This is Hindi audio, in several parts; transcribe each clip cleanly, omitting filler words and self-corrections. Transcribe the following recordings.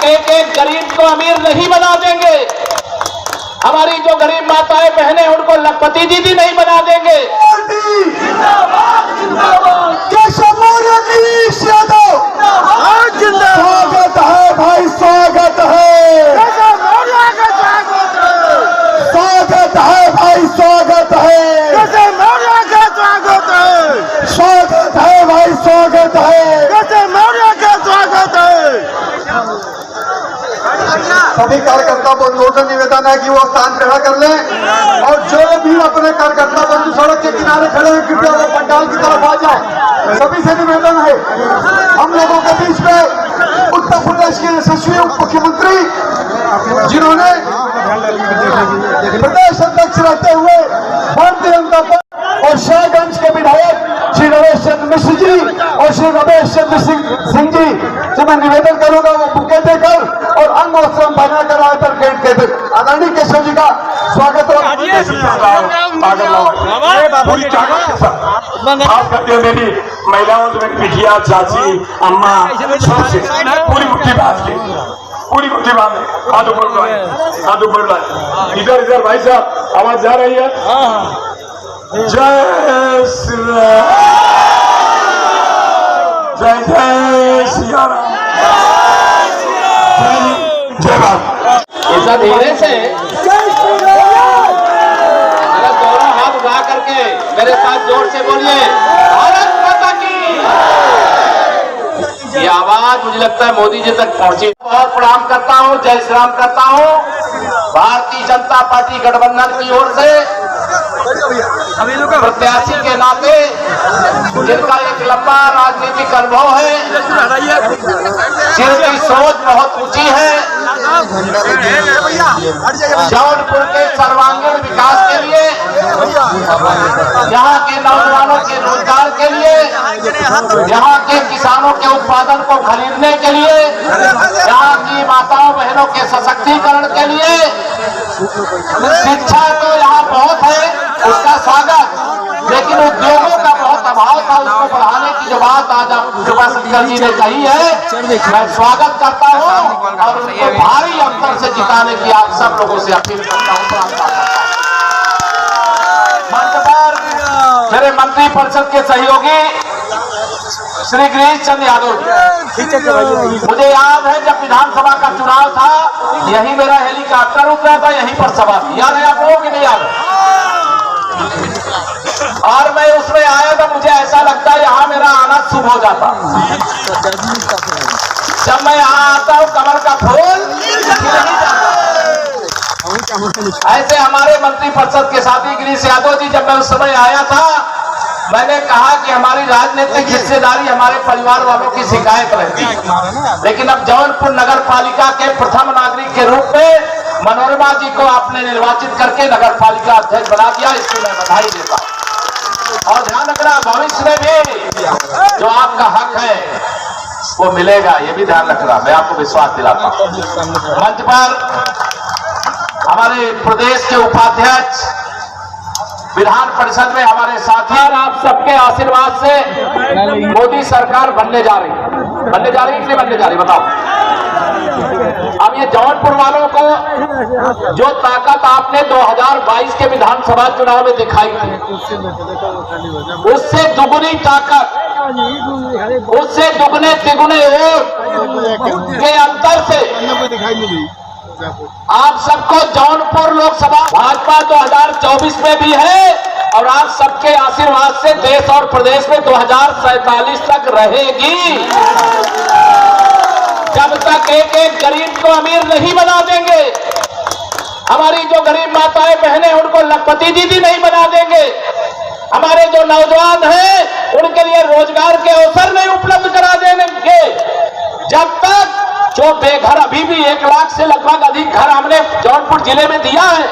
एक एक गरीब को अमीर नहीं बना देंगे। हमारी जो गरीब माताएं बहनें उनको लखपति दीदी नहीं बना देंगे। स्वागत है भाई, स्वागत है, स्वागत है भाई, स्वागत है, स्वागत है भाई, स्वागत है, सभी कार्यकर्ता बंधुओं से निवेदन है कि वो स्थान ग्रहण कर लें और जो भी अपने कार्यकर्ता बंधु सड़क के किनारे खड़े हैं कृपया वो पंडाल की तरफ आ जाए। सभी से निवेदन है, हम लोगों के बीच में उत्तर प्रदेश के यशस्वी उप मुख्यमंत्री जिन्होंने प्रदेश अध्यक्ष रहते हुए भारतीय जनता पार्टी और शाहगंज के विधायक श्री रमेश चंद्र मिश्र जी और श्री रमेश चंद्र सिंह जी से मैं निवेदन करूंगा वो बुके देकर और अंग वस्त्र बनाकर आए पर गेट के आदरणीय केशव जी का स्वागत खास करके मेरी महिलाओं से मेरी बिटिया, चाची, अम्मा, छोटी पूरी मुट्ठी बांध ली, पूरी मुट्ठी बांध ली। हाथ ऊपर लो, हाथ ऊपर लो। इधर इधर भाई साहब आवाज जा रही है। जय श्री राम, जय जय सिया राम, जय राम। इतना धीरे से दोनों हाथ उठा करके मेरे साथ जोर से बोलिए, भारत माता की। ये आवाज मुझे लगता है मोदी जी तक पहुंची। बहुत प्रणाम करता हूँ, जय श्री राम करता हूँ। भारतीय जनता पार्टी गठबंधन की ओर से प्रत्याशी के नाते जिनका एक लंबा राजनीतिक अनुभव है, जिनकी सोच बहुत ऊंची है, जौनपुर के सर्वांगीण विकास के लिए, यहाँ के नौजवानों के रोजगार के लिए, यहाँ के किसानों के उत्पादन को खरीदने के लिए, यहाँ की माताओं बहनों के सशक्तिकरण के लिए, शिक्षा तो यहाँ बहुत है उसका स्वागत, लेकिन उद्योगों का बहुत अभाव था, उसको बढ़ाने की जो बात आज कृपा शंकर जी ने कही है, मैं स्वागत करता हूँ और उनको भारी अंतर से जिताने की आप सब लोगों से अपील करता हूँ। मंच पर मेरे मंत्री परिषद के सहयोगी श्री गिरीश चंद्र यादव जी, मुझे याद है जब विधानसभा का चुनाव था, यही मेरा हेलीकॉप्टर उतरा था, यहीं पर सभा थी, याद है आप लोगों की नहीं याद? और मैं उसमें आया था, मुझे ऐसा लगता है यहाँ मेरा आना शुभ हो जाता। जब मैं यहाँ आता हूँ कमल का फूल नहीं जाता। ऐसे हमारे मंत्री परिषद के साथी गिरीश यादव जी, जब मैं उस समय आया था, मैंने कहा कि हमारी राजनीतिक हिस्सेदारी हमारे परिवार वालों की शिकायत रहती है, लेकिन अब जौनपुर नगर पालिका के प्रथम नागरिक के रूप में मनोरमा जी को आपने निर्वाचित करके नगर पालिका अध्यक्ष बना दिया, इसकी मैं बधाई देता हूँ। और ध्यान रखना, भविष्य में भी जो आपका हक है वो मिलेगा, ये भी ध्यान रखना, मैं आपको विश्वास दिलाता हूँ। मंच पर हमारे प्रदेश के उपाध्यक्ष, विधान परिषद में हमारे साथी, आप सबके आशीर्वाद से मोदी सरकार बनने जा रही है, बनने जा रही है कि नहीं बनने जा रही बताओ। अब ये जौनपुर वालों को जो ताकत आपने 2022 के विधानसभा चुनाव में दिखाई थी, उससे दुगुनी ताकत, उससे दुगने तिगुने वोट के अंतर से आप सबको जौनपुर लोकसभा भाजपा 2024 में भी है और आप सबके आशीर्वाद से देश और प्रदेश में 2047 तक रहेगी। जब तक एक एक गरीब को अमीर नहीं बना देंगे, हमारी जो गरीब माताएं बहनें उनको लखपति दीदी नहीं बना देंगे, हमारे जो नौजवान हैं उनके लिए रोजगार के अवसर नहीं उपलब्ध करा देंगे, जब तक जो बेघर, अभी भी 1 लाख से लगभग अधिक घर हमने जौनपुर जिले में दिया है,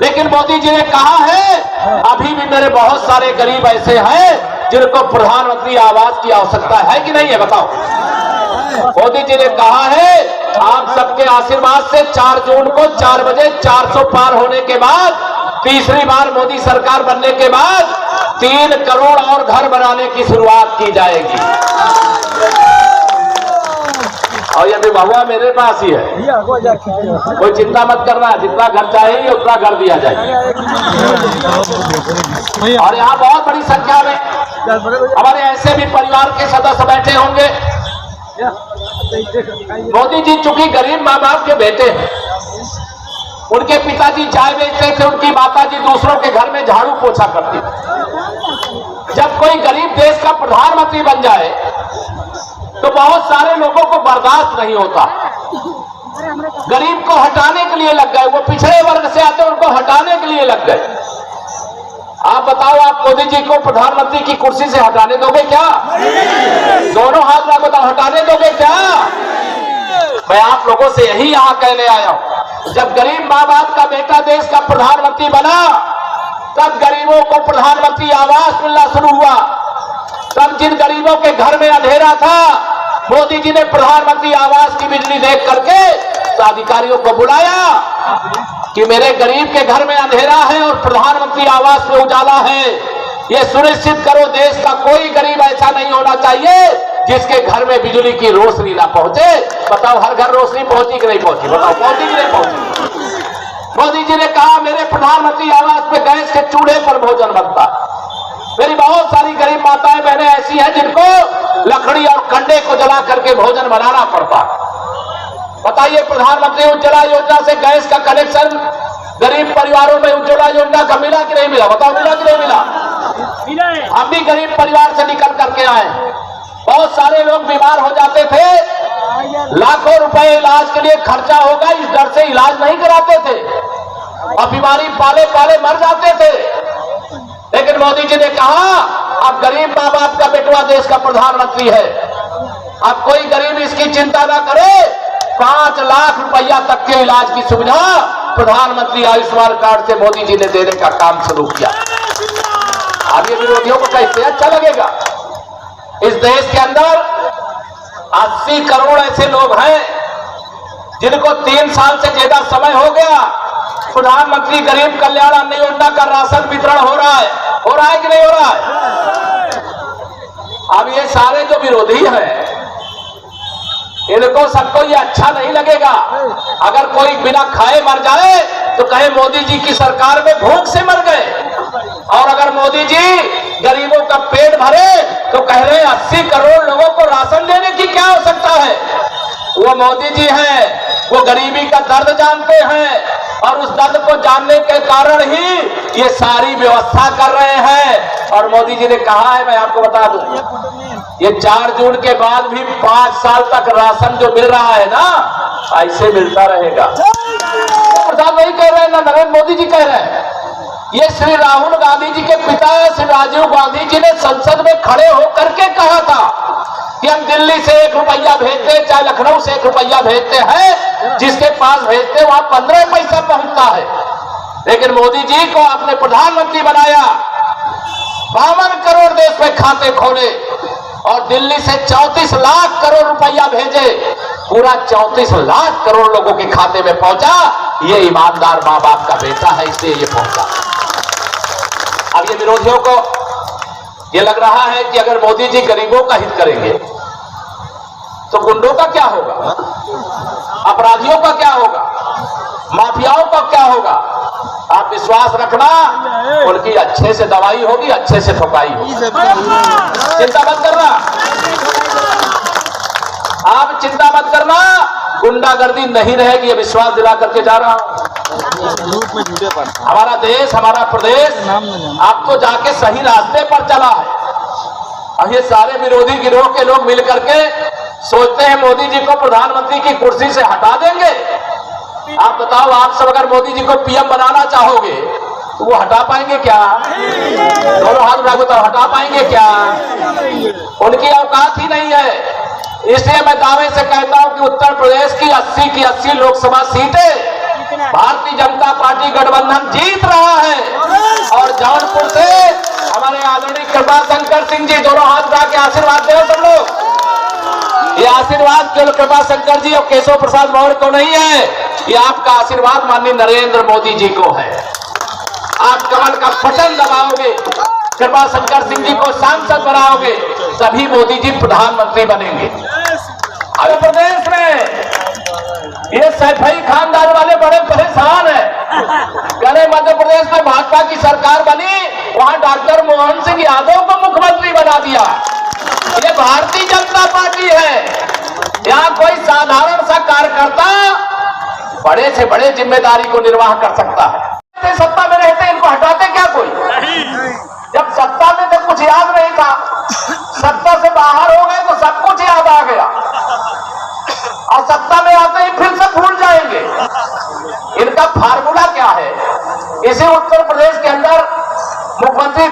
लेकिन मोदी जी ने कहा है अभी भी मेरे बहुत सारे गरीब ऐसे हैं जिनको प्रधानमंत्री आवास की आवश्यकता है कि नहीं है बताओ। मोदी जी ने कहा है आप सबके आशीर्वाद से 4 जून को 4 बजे 400 पार होने के बाद, तीसरी बार मोदी सरकार बनने के बाद 3 करोड़ और घर बनाने की शुरुआत की जाएगी। और ये भी बहुआ मेरे पास ही है, कोई चिंता मत करना, जितना घर चाहिए उतना घर दिया जाए। और यहाँ बहुत बड़ी संख्या में हमारे ऐसे भी परिवार के सदस्य बैठे होंगे। मोदी जी चूंकि गरीब माँ बाप के बेटे हैं, उनके पिताजी चाय बेचते थे, उनकी माताजी दूसरों के घर में झाड़ू पोछा करती थी। जब कोई गरीब देश का प्रधानमंत्री बन जाए तो बहुत सारे लोगों को बर्दाश्त नहीं होता, गरीब को हटाने के लिए लग गए, वो पिछड़े वर्ग से आते उनको हटाने के लिए लग गए। आप बताओ, आप मोदी जी को प्रधानमंत्री की कुर्सी से हटाने दोगे क्या? दोनों हाथ में बताओ, हटाने दोगे क्या? मैं आप लोगों से यही यहाँ कहने आया हूं, जब गरीब माँ बाप का बेटा देश का प्रधानमंत्री बना, तब गरीबों को प्रधानमंत्री आवास मिलना शुरू हुआ। तब जिन गरीबों के घर में अंधेरा था, मोदी जी ने प्रधानमंत्री आवास की बिजली देख करके तो अधिकारियों को बुलाया कि मेरे गरीब के घर में अंधेरा है और प्रधानमंत्री आवास में उजाला है, ये सुनिश्चित करो देश का कोई गरीब ऐसा नहीं होना चाहिए जिसके घर में बिजली की रोशनी ना पहुंचे। बताओ, हर घर रोशनी पहुंची कि नहीं पहुंची? बताओ, पहुंची कि नहीं पहुंची? मोदी जी ने कहा मेरे प्रधानमंत्री आवास पे गैस के चूल्हे पर भोजन बनता। मेरी बहुत सारी गरीब माताएं बहनें ऐसी हैं जिनको लकड़ी और कंडे को जला करके भोजन बनाना पड़ता। बताइए, प्रधानमंत्री उज्ज्वला योजना से गैस का कनेक्शन गरीब परिवारों में उज्ज्वला योजना का मिला कि नहीं मिला? बताओ, मिला कि नहीं मिला? हम भी गरीब परिवार से निकल करके आए। बहुत सारे लोग बीमार हो जाते थे, लाखों रुपए इलाज के लिए खर्चा होगा इस डर से इलाज नहीं कराते थे और बीमारी पाले पाले मर जाते थे। लेकिन मोदी जी ने कहा अब गरीब माँ बाप का बेटवा देश का प्रधानमंत्री है, अब कोई गरीब इसकी चिंता ना करे, 5 लाख रुपया तक के इलाज की सुविधा प्रधानमंत्री आयुष्मान कार्ड से मोदी जी ने देने का काम शुरू किया। अब ये विरोधियों को कैसे अच्छा लगेगा? इस देश के अंदर 80 करोड़ ऐसे लोग हैं जिनको 3 साल से ज्यादा समय हो गया प्रधानमंत्री गरीब कल्याण अन्न योजना का राशन वितरण हो रहा है कि नहीं हो रहा है? अब ये सारे जो विरोधी हैं, इनको सबको ये अच्छा नहीं लगेगा। अगर कोई बिना खाए मर जाए तो कहे मोदी जी की सरकार में भूख से मर गए, और अगर मोदी जी गरीबों का पेट भरे तो कह रहे 80 करोड़ लोगों को राशन देने की क्या आवश्यकता है? वो मोदी जी हैं, वो गरीबी का दर्द जानते हैं और उस दर्द को जानने के कारण ही ये सारी व्यवस्था कर रहे हैं। और मोदी जी ने कहा है, मैं आपको बता दूं, ये 4 जून के बाद भी 5 साल तक राशन जो मिल रहा है ना, ऐसे मिलता रहेगा। प्रधान नहीं कह रहे हैं, ना नरेंद्र मोदी जी कह रहे हैं, ये श्री राहुल गांधी जी के पिता श्री राजीव गांधी जी ने संसद में खड़े होकर के कहा था कि हम दिल्ली से 1 रुपया भेजते, चाहे लखनऊ से 1 रुपया भेजते हैं, जिसके पास भेजते वहां 15 पैसा पहुंचता है। लेकिन मोदी जी को आपने प्रधानमंत्री बनाया, 52 करोड़ देश में खाते खोले और दिल्ली से 34 लाख करोड़ रुपया भेजे, पूरा 34 लाख करोड़ लोगों के खाते में पहुंचा। ये ईमानदार माँ बाप का बेटा है, इसलिए ये पहुंचा। अब ये विरोधियों को ये लग रहा है कि अगर मोदी जी गरीबों का हित करेंगे तो गुंडों का क्या होगा, अपराधियों का क्या होगा, माफियाओं का क्या होगा? आप विश्वास रखना, उनकी अच्छे से दवाई होगी, अच्छे से ठुकाई होगी। चिंता मत करना, आप चिंता मत करना, गुंडागर्दी नहीं रहेगी, ये विश्वास दिला करके जा रहा हूं। हमारा देश, हमारा प्रदेश आप तो जाके सही रास्ते पर चला है। और ये सारे विरोधी गिरोह के लोग मिलकर के सोचते हैं मोदी जी को प्रधानमंत्री की कुर्सी से हटा देंगे। आप बताओ, आप सब अगर मोदी जी को पीएम बनाना चाहोगे तो वो हटा पाएंगे क्या? दोनों हाथ उठा तो हटा पाएंगे क्या? उनकी औकात ही नहीं है। इसलिए मैं दावे से कहता हूं कि उत्तर प्रदेश की 80 की 80 लोकसभा सीटें भारतीय जनता पार्टी गठबंधन जीत रहा है। और जौनपुर से हमारे आदरणीय कृपा शंकर सिंह जी, दोनों हाथ उठा के आशीर्वाद दे सब लोग। ये आशीर्वाद केवल कृपा शंकर जी और केशव प्रसाद मौर्य को नहीं है, ये आपका आशीर्वाद माननीय नरेंद्र मोदी जी को है। आप कमल का बटन दबाओगे, कृपा शंकर सिंह जी को सांसद बनाओगे, तभी मोदी जी प्रधानमंत्री बनेंगे। उत्तर प्रदेश में ये सैफई खानदान वाले बड़े परेशान हैं। कल मध्य प्रदेश में भाजपा की सरकार बनी, वहां डॉक्टर मोहन सिंह यादव को मुख्यमंत्री बना दिया। ये भारतीय जनता पार्टी है। यहाँ कोई साधारण सा कार्यकर्ता बड़े से बड़े जिम्मेदारी को निर्वाह कर सकता है। सत्ता में रहते इनको हटाते क्या कोई? जब सत्ता में तो कुछ याद नहीं था, सत्ता से बाहर हो गए तो सब कुछ याद आ गया, और सत्ता में आते ही फिर से भूल जाएंगे। इनका फार्मूला क्या है? इसी उत्तर प्रदेश के अंदर मुख्यमंत्री